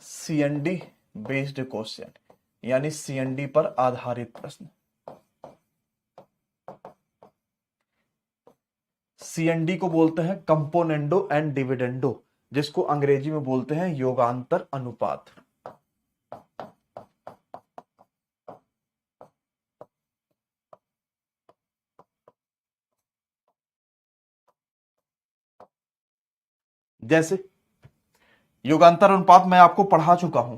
C&D based question, यानी C&D पर आधारित प्रश्न। सीएनडी को बोलते हैं कंपोनेंडो एंड डिविडेंडो, जिसको अंग्रेजी में बोलते हैं योगांतर अनुपात। जैसे योगांतर अनुपात मैं आपको पढ़ा चुका हूं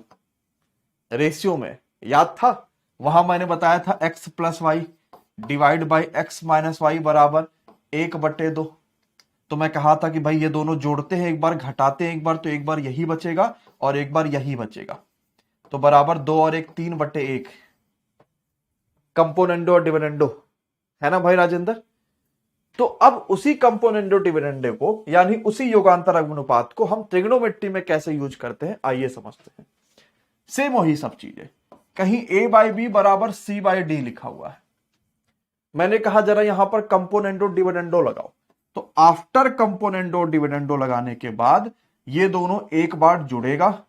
रेशियो में, याद था? वहां मैंने बताया था x plus y divide by x minus y बराबर 1/2। तो मैं कहा था कि भाई ये दोनों जोड़ते हैं एक बार, घटाते हैं एक बार, तो एक बार यही बचेगा और एक बार यही बचेगा, तो बराबर 2 और 1 3/1। कंपोनेंडो और डिविडेंडो है ना भाई राजेंद्र? तो अब उसी कंपोनेंडो डिविडेंडो को, यानी उसी योगांतर अनुपात को हम त्रिग्नोमेट्री में कैसे यूज करते हैं, आइए समझते हैं। सेम वही सब चीजें, कहीं a/b बराबर c/d लिखा हुआ है। मैंने कहा जरा यहां पर कंपोनेंडो डिविडेंडो लगाओ, तो आफ्टर कंपोनेंडो डिविडेंडो लगाने के बाद ये दोनों एक बार जुड़ेगा,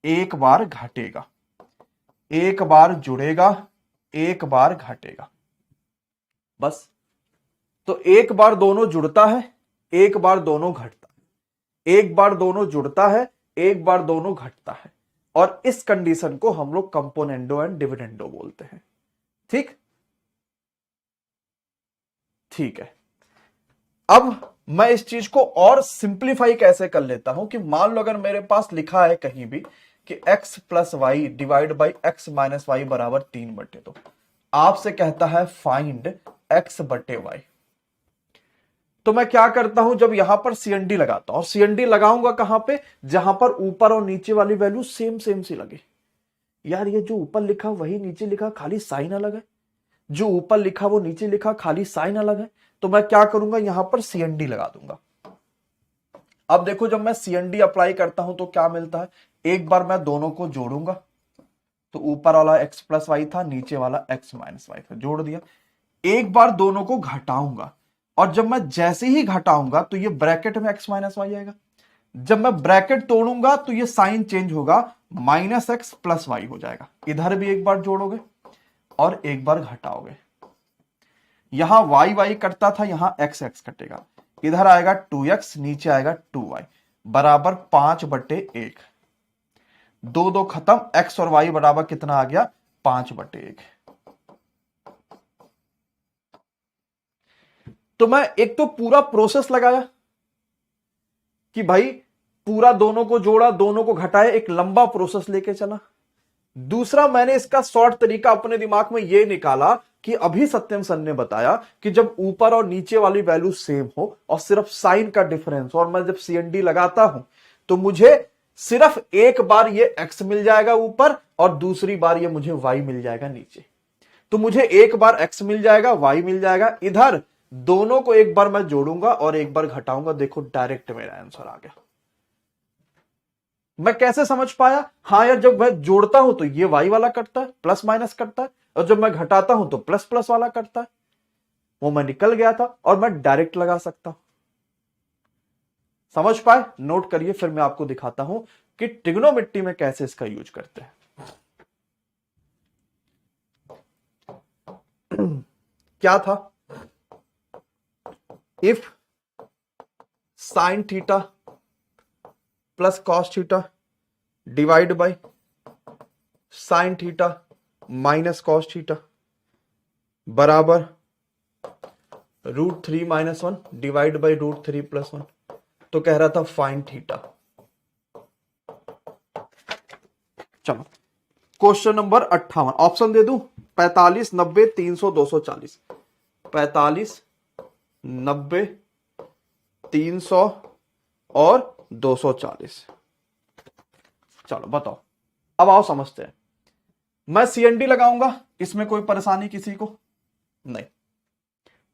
एक बार घटेगा, एक बार जुड़ेगा, एक बार घटेगा, बस। तो एक बार दोनों जुड़ता है, एक बार दोनों घटता है, एक बार दोनों जुड़ता है, एक बार दोनों घटता है, और इस कंडीशन को हम लोग कंपोनेंडो एंड डिविडेंडो बोलते हैं। ठीक ठीक है। अब मैं इस चीज को और सिंप्लीफाई कैसे कर लेता हूं कि मान लो अगर मेरे पास लिखा है कहीं भी कि x plus y divide by x minus y बराबर 3/2, आपसे कहता है फाइंड x बटे वाई। तो मैं क्या करता हूं, जब यहां पर सीएनडी लगाता हूं, और सीएनडी लगाऊंगा कहां पे, जहां पर ऊपर और नीचे वाली वैल्यू सेम सेम सी लगे। यार ये जो ऊपर लिखा वही नीचे लिखा, खाली साइन अलग है, जो ऊपर लिखा वो नीचे लिखा, खाली साइन अलग है। तो मैं क्या करूंगा, यहां पर सीएनडी लगा दूंगा। अब देखो जब मैं सीएनडी अप्लाई करता हूं तो क्या मिलता है, एक बार मैं दोनों को जोड़ूंगा, तो ऊपर वाला x प्लस वाई था, नीचे वाला x माइनस वाई था, जोड़ दिया। एक बार दोनों को घटाऊंगा, और जब मैं जैसे ही घटाऊंगा तो ये ब्रैकेट में x माइनस वाई आएगा। जब मैं ब्रैकेट तोड़ूंगा तो ये साइन चेंज होगा, -x प्लस वाई हो जाएगा। इधर भी एक बार जोड़ोगे और एक बार घटाओगे, यहां y y कटता था, यहां x x कटेगा, इधर आएगा 2x, नीचे आएगा 2y बराबर 5/1। 2 2 खत्म, x और y बराबर कितना आ गया, 5/1। तो मैं एक तो पूरा प्रोसेस लगाया कि भाई पूरा दोनों को जोड़ा, दोनों को घटाया, एक लंबा प्रोसेस लेके चला। दूसरा मैंने इसका शॉर्ट तरीका अपने दिमाग में यह निकाला कि अभी सत्यम सर ने बताया कि जब ऊपर और नीचे वाली वैल्यू सेम हो और सिर्फ साइन का डिफरेंस हो, और मैं जब सीएनडी लगाता हूं तो मुझे सिर्फ एक बार ये x मिल जाएगा ऊपर और दूसरी बार ये मुझे y मिल जाएगा नीचे। तो मुझे एक बार x मिल जाएगा, y मिल जाएगा, इधर दोनों को एक बार मैं जोड़ूंगा और एक बार घटाऊंगा। देखो डायरेक्ट मेरा आंसर आ गया। मैं कैसे समझ पाया? हाँ यार, जब मैं जोड़ता हूं तो ये y वाला कटता है, प्लस माइनस कटता है, और जब मैं घटाता हूं तो प्लस प्लस वाला कटता है। वो मैं निकल गया था और मैं डायरेक्ट लगा सकता हूं। समझ पाए? नोट करिए, फिर मैं आपको दिखाता हूं कि ट्रिग्नोमेट्री में कैसे इसका यूज करते हैं। क्या था? If sine theta plus cos theta divide by sine theta minus cos theta बराबर √3 - 1 डिवाइड बाय √3 + 1। तो कह रहा था फाइन थीटा। चलो क्वेश्चन नंबर 58, ऑप्शन दे दूं? 45 90 300 240। 45 90 300 और 240। चलो बताओ, अब आओ समझते हैं। मैं सीएनडी लगाऊंगा, इसमें कोई परेशानी किसी को नहीं।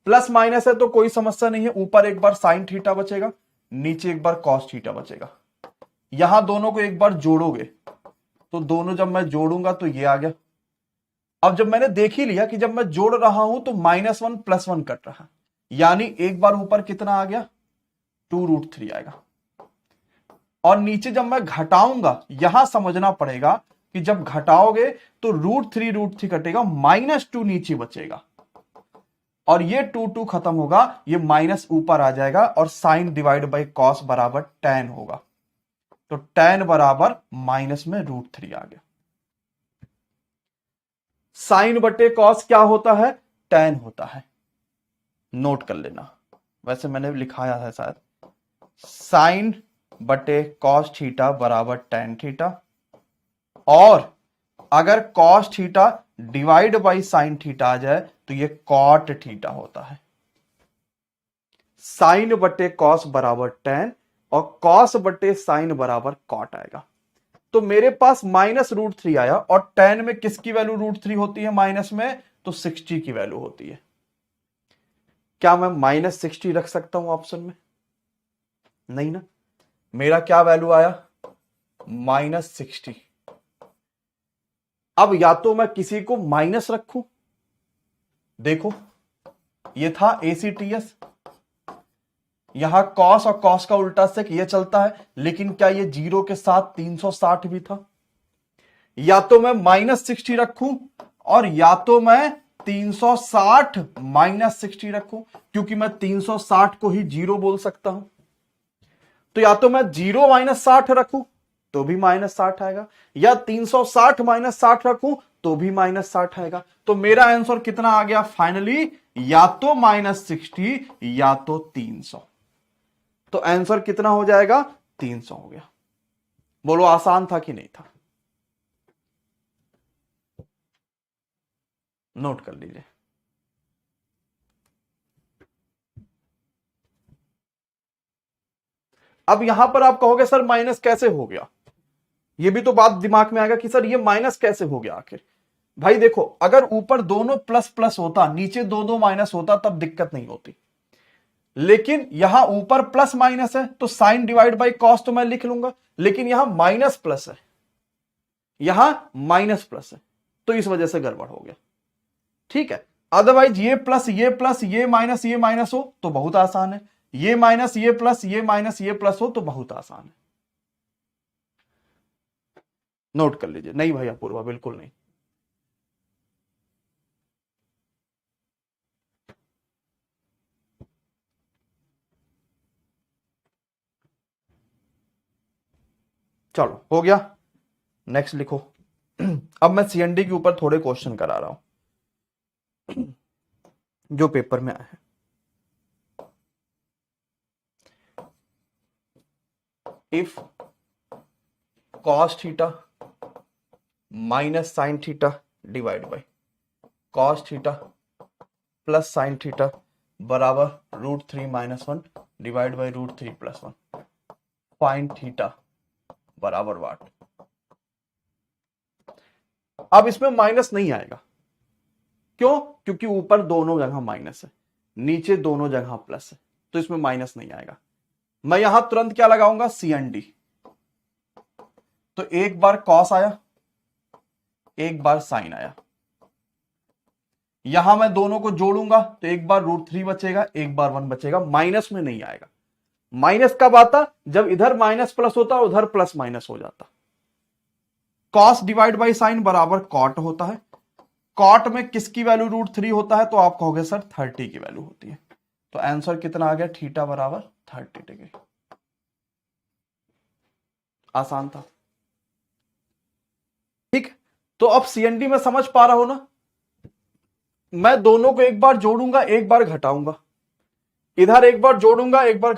प्लस माइनस है तो कोई समस्या नहीं है, ऊपर एक बार साइन थीटा बचेगा, नीचे एक बार कॉस थीटा बचेगा। यहां दोनों को एक बार जोड़ोगे तो दोनों जब मैं जोड़ूंगा तो ये आ गया। अब जब मैंने देख ही लिया कि जब मैं जोड़ रहा हूं तो -1 + 1 कट रहा, यानी एक बार ऊपर कितना आ गया, 2√3 आएगा। और नीचे जब मैं घटाऊंगा, यहां समझना पड़ेगा कि जब घटाओगे तो √3 कटेगा, -2 नीचे बचेगा और ये 2 खत्म होगा, ये माइनस ऊपर आ जाएगा और साइन डिवाइड बाई कॉस बराबर tan होगा। तो tan बराबर माइनस में √3 आ गया। साइन बटे कॉस क्या होता है? tan होता है। नोट कर लेना, वैसे मैंने लिखाया है शायद, साइन बटे कॉस थीटा बराबर tan थीटा, और अगर cos theta divide by sine theta आ जाए तो ये कॉट थीटा होता है। साइन बटे कॉस बराबर tan और कॉस बटे साइन बराबर कॉट आएगा। तो मेरे पास -√3 आया और tan में किसकी वैल्यू √3 होती है माइनस में? तो 60 की वैल्यू होती है। क्या मैं -60 रख सकता हूं ऑप्शन में? नहीं ना। मेरा क्या वैल्यू आया? -60। अब या तो मैं किसी को माइनस रखूं, देखो ये था ACTS, यहां कॉस और कॉस का उल्टा सेक ये चलता है, लेकिन क्या ये 0 के साथ 360 भी था? या तो मैं -60 रखूं और या तो मैं 360 -60 रखूं, क्योंकि मैं 360 को ही 0 बोल सकता हूं। तो या तो मैं 0 -60 रखूं तो भी -60 आएगा, या 360 -60 रखूं तो भी -60 आएगा। तो मेरा आंसर कितना आ गया फाइनली? या तो -60 या तो 300। तो आंसर कितना हो जाएगा? 300 हो गया। बोलो आसान था कि नहीं था? नोट कर लीजिए। अब यहां पर आप कहोगे सर माइनस कैसे हो गया? ये भी तो बात दिमाग में आएगा कि सर ये माइनस कैसे हो गया आखिर। भाई देखो, अगर ऊपर दोनों प्लस प्लस होता, नीचे दो दो माइनस होता, तब दिक्कत नहीं होती। लेकिन यहां ऊपर प्लस माइनस है तो साइन डिवाइड बाई कॉस तो मैं लिख लूंगा, लेकिन यहां माइनस प्लस है, यहां माइनस प्लस है, तो इस वजह से गड़बड़ हो गया। ठीक है, अदरवाइज ये माइनस हो तो बहुत आसान है, ये माइनस ये प्लस ये माइनस ये प्लस हो तो बहुत आसान है। नोट कर लीजिए। नहीं भैया पूर्वा, बिल्कुल नहीं। चलो हो गया, नेक्स्ट लिखो। अब मैं CND के ऊपर थोड़े क्वेश्चन करा रहा हूं जो पेपर में आए हैं। If cos theta minus sine theta divide by cos theta plus sine theta बराबर √3 - 1 डिवाइड बाई √3 + 1, फाइंड थीटा बराबर वाट। अब इसमें माइनस नहीं आएगा, क्यों? क्योंकि ऊपर दोनों जगह माइनस है, नीचे दोनों जगह प्लस है, तो इसमें माइनस नहीं आएगा। मैं यहां तुरंत क्या लगाऊंगा? CND। तो एक बार कॉस आया, एक बार साइन आया, यहां मैं दोनों को जोड़ूंगा तो एक बार √3 बचेगा, एक बार 1 बचेगा, माइनस में नहीं आएगा। माइनस कब आता? जब इधर माइनस प्लस होता, उधर प्लस माइनस हो जाता। कॉस डिवाइड बाई साइन बराबर कॉट होता है, कॉट में किसकी वैल्यू √3 होता है? तो आप कहोगे सर 30 की वैल्यू होती है। तो आंसर कितना आ गया? थीटा बराबर 30 डिग्री। आसान था। ठीक, तो अब CND में समझ पा रहा हो ना? मैं दोनों को एक बार जोड़ूंगा, एक बार घटाऊंगा, इधर एक बार जोड़ूंगा, एक बार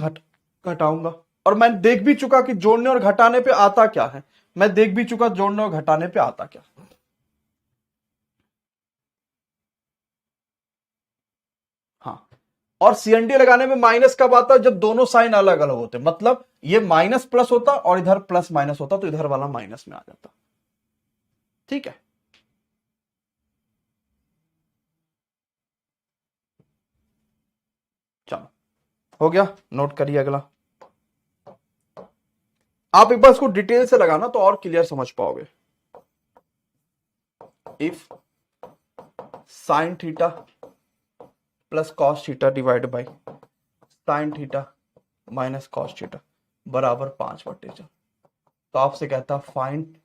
घटाऊंगा, और मैं देख भी चुका कि जोड़ने और घटाने पे आता क्या है। मैं देख भी चुका जोड़ने और घटाने पे आता क्या। हाँ, और CND लगाने में माइनस कब आता है? जब दोनों साइन अलग अलग होते, मतलब ये माइनस प्लस होता और इधर प्लस माइनस होता, तो इधर वाला माइनस में आ जाता। ठीक है, चलो हो गया। नोट करिए अगला। आप एक बार इसको डिटेल से लगाना तो और क्लियर समझ पाओगे। If sine theta plus cos theta divide by sine theta minus cos theta बराबर 5/4। तो आपसे कहता find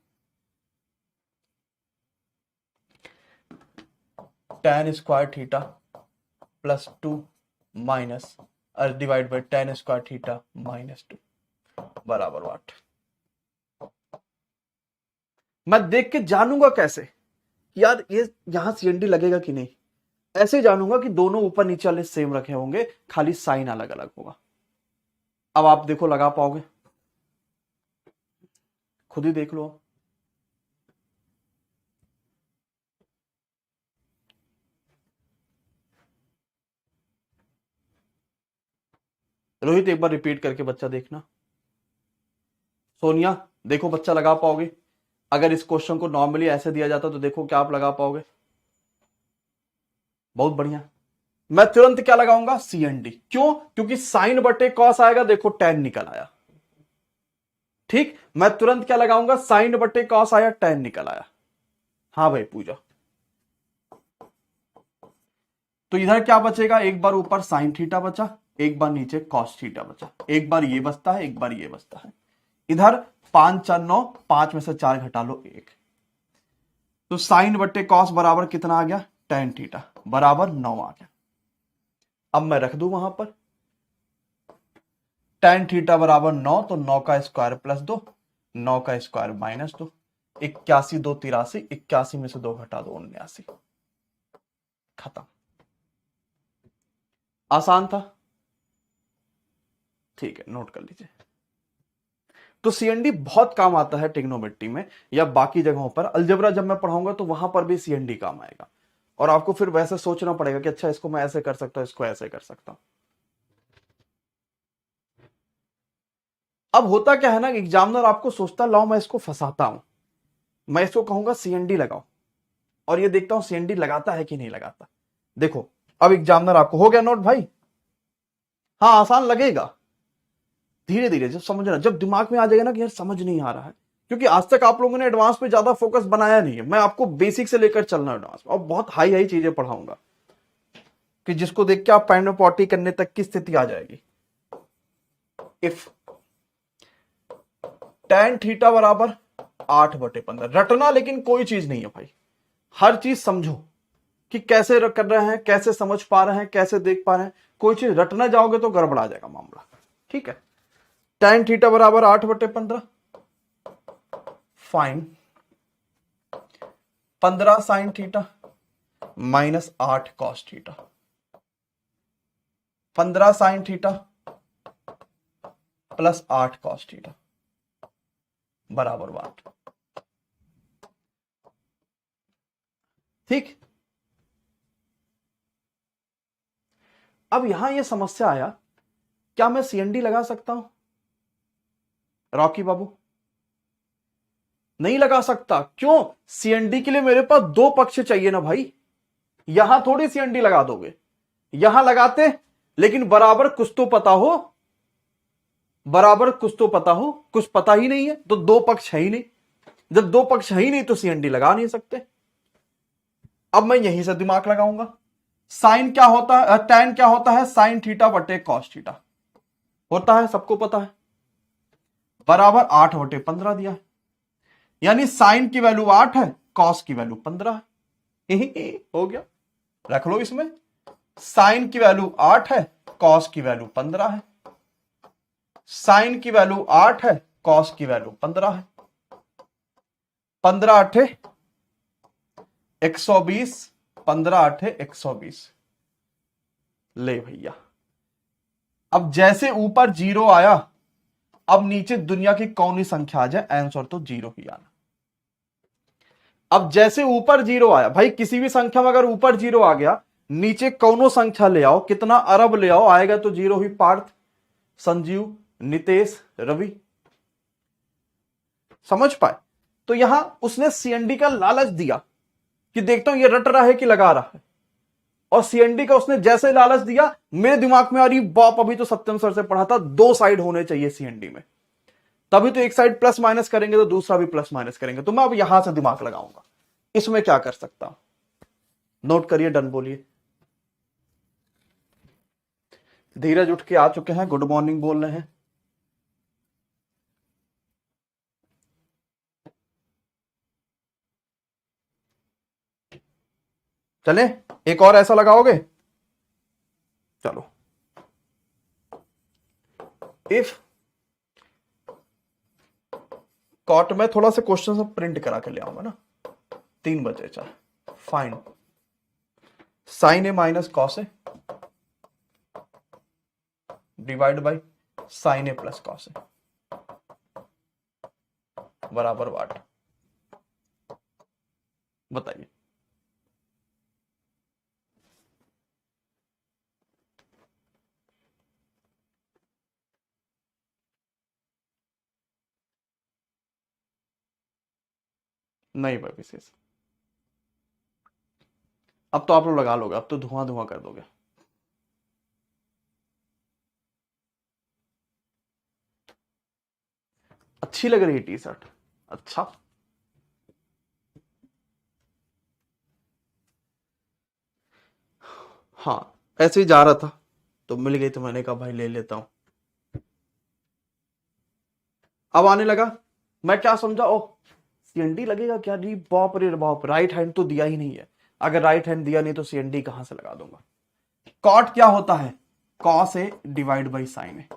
tan square theta plus 2 minus divide by tan square theta minus 2 बराबर वाट। मैं देख के जानूंगा कैसे यार ये यहां सीएनडी लगेगा कि नहीं? ऐसे जानूंगा कि दोनों ऊपर नीचे वाले सेम रखे होंगे, खाली साइन अलग अलग होगा। अब आप देखो लगा पाओगे? खुद ही देख लो। रोहित एक बार रिपीट करके बच्चा देखना। सोनिया देखो बच्चा लगा पाओगे? अगर इस क्वेश्चन को नॉर्मली ऐसे दिया जाता तो देखो क्या आप लगा पाओगे? बहुत बढ़िया। मैं तुरंत क्या लगाऊंगा? सीएनडी। क्यों? क्योंकि साइन बटे कॉस आएगा, देखो टेन निकल आया। ठीक, मैं तुरंत क्या लगाऊंगा? साइन बटे कॉस आया, टेन निकल आया। हाँ भाई पूजा। तो इधर क्या बचेगा? एक बार ऊपर साइन थीटा बचा, एक बार नीचे कॉस थीटा बचा। एक बार ये बचता है, एक बार ये बचता है। इधर 5 4 9, 5 में से 4 घटा लो 1। तो साइन बट्टे कॉस बराबर कितना आ गया? टेन थीटा बराबर 9 आ गया। अब मैं रख दूं वहां पर टेन थीटा बराबर 9, तो 9 का स्क्वायर प्लस 2, 9 का स्क्वायर माइनस 2, 81 2 83, 81 में से 2 घटा दो 79। खत्म। आसान था? ठीक है, नोट कर लीजिए। तो सीएनडी बहुत काम आता है ट्रिग्नोमेट्री में या बाकी जगहों पर। अलजेब्रा जब मैं पढ़ाऊंगा तो वहां पर भी सीएनडी काम आएगा, और आपको फिर वैसे सोचना पड़ेगा कि अच्छा इसको मैं ऐसे कर सकता हूं, इसको ऐसे कर सकता हूं। अब होता क्या है ना, एग्जामिनर आपको सोचता लाओ मैं इसको फंसाता हूं, मैं इसको कहूंगा सीएनडी लगाओ, और ये देखता हूं सीएनडी लगाता है कि नहीं लगाता। देखो अब एग्जामिनर आपको हो गया नोट भाई? हाँ आसान लगेगा, धीरे धीरे जब समझना, जब दिमाग में आ जाएगा ना कि यार समझ नहीं आ रहा है, क्योंकि आज तक आप लोगों ने एडवांस पे ज्यादा फोकस बनाया नहीं है। मैं आपको बेसिक से लेकर चलना एडवांस, और बहुत हाई हाई चीजें पढ़ाऊंगा कि जिसको देख के आप पैंट में पॉटी करने तक की स्थिति आ जाएगी। इफ tan थीटा बराबर 8/15, रटना लेकिन कोई चीज नहीं है भाई, हर चीज समझो कि कैसे कर रहे हैं, कैसे समझ पा रहे हैं, कैसे देख पा रहे हैं। कोई चीज रटना जाओगे तो गड़बड़ा जाएगा मामला। ठीक है, tan थीटा बराबर 8/15, fine 15 sine theta minus 8 cos theta, 15 sine theta plus 8 cos theta बराबर 8। ठीक, अब यहां यह समस्या आया, क्या मैं सीएनडी लगा सकता हूं? रॉकी बाबू नहीं लगा सकता। क्यों? सीएनडी के लिए मेरे पास दो पक्ष चाहिए ना भाई। यहां थोड़ी सीएनडी लगा दोगे, यहां लगाते लेकिन बराबर कुछ तो पता हो, बराबर कुछ तो पता हो, कुछ पता ही नहीं है तो दो पक्ष है ही नहीं। जब दो पक्ष है ही नहीं तो सीएनडी लगा नहीं सकते। अब मैं यहीं से दिमाग लगाऊंगा। साइन क्या होता है, टैन क्या होता है? साइन थीटा बटे कॉस थीटा होता है, सबको पता है, बराबर 8/15 दिया है। यानी साइन की वैल्यू 8 है, कॉस की वैल्यू 15 है। हो गया, रख लो इसमें। साइन की वैल्यू 8 है, कॉस की वैल्यू 15 है। साइन की वैल्यू 8 है, कॉस की वैल्यू 15 है। 15 8 120, 15 8 120। ले भैया, अब जैसे ऊपर 0 आया, अब नीचे दुनिया की कौन सी संख्या आ जाए आंसर तो 0 ही आना। अब जैसे ऊपर 0 आया भाई, किसी भी संख्या में अगर ऊपर 0 आ गया, नीचे कौनो संख्या ले आओ, कितना अरब ले आओ, आएगा तो 0 ही। पार्थ, संजीव, नितेश, रवि, समझ पाए? तो यहां उसने सीएनडी का लालच दिया कि देखता हूं ये रट रहा है कि लगा रहा है, और सीएनडी का उसने जैसे लालच दिया, मेरे दिमाग में आ रही बाप, अभी तो सत्यम सर से पढ़ा था, दो साइड होने चाहिए सीएनडी में, तभी तो एक साइड प्लस माइनस करेंगे तो दूसरा भी प्लस माइनस करेंगे। तो मैं अब यहां से दिमाग लगाऊंगा, इसमें क्या कर सकता हूं? नोट करिए, डन बोलिए। धीरज उठ के आ चुके हैं, गुड मॉर्निंग बोल रहे हैं। चले एक और ऐसा लगाओगे। चलो, इफ कॉट में थोड़ा सा क्वेश्चन सब प्रिंट करा के ले आऊंगा ना, 3 बचे। चल fine sine A minus cos A divide by sine A plus cos A बराबर वाट। बताइए। नहीं भाई विशेष, अब तो आप लोग लगा लोगे, अब तो धुआं धुआं कर दोगे। अच्छी लग रही है टी शर्ट। अच्छा, हाँ ऐसे ही जा रहा था तो मिल गई, तो मैंने कहा भाई ले लेता हूं। अब आने लगा, मैं क्या समझा, ओ सीएनडी लगेगा क्या, नहीं बाप रे बाप, राइट हैंड तो दिया ही नहीं है। अगर राइट हैंड दिया नहीं तो सीएनडी कहां से लगा दूंगा। कॉट क्या होता है, cos A divide by sine A.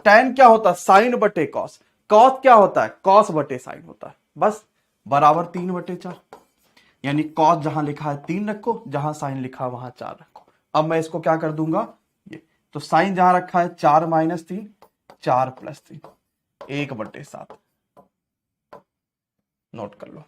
Tan क्या होता है, साइन बटे कॉस। कॉस क्या होता है, कॉस बटे साइन होता है। बस बराबर 3/4। यानी कॉस जहां लिखा है 3 रखो, जहां साइन लिखा है वहां 4 रखो। अब मैं इसको क्या कर दूंगा, ये तो साइन जहां रखा है 4 - 3, 4 + 3, 1/7। नोट कर लो।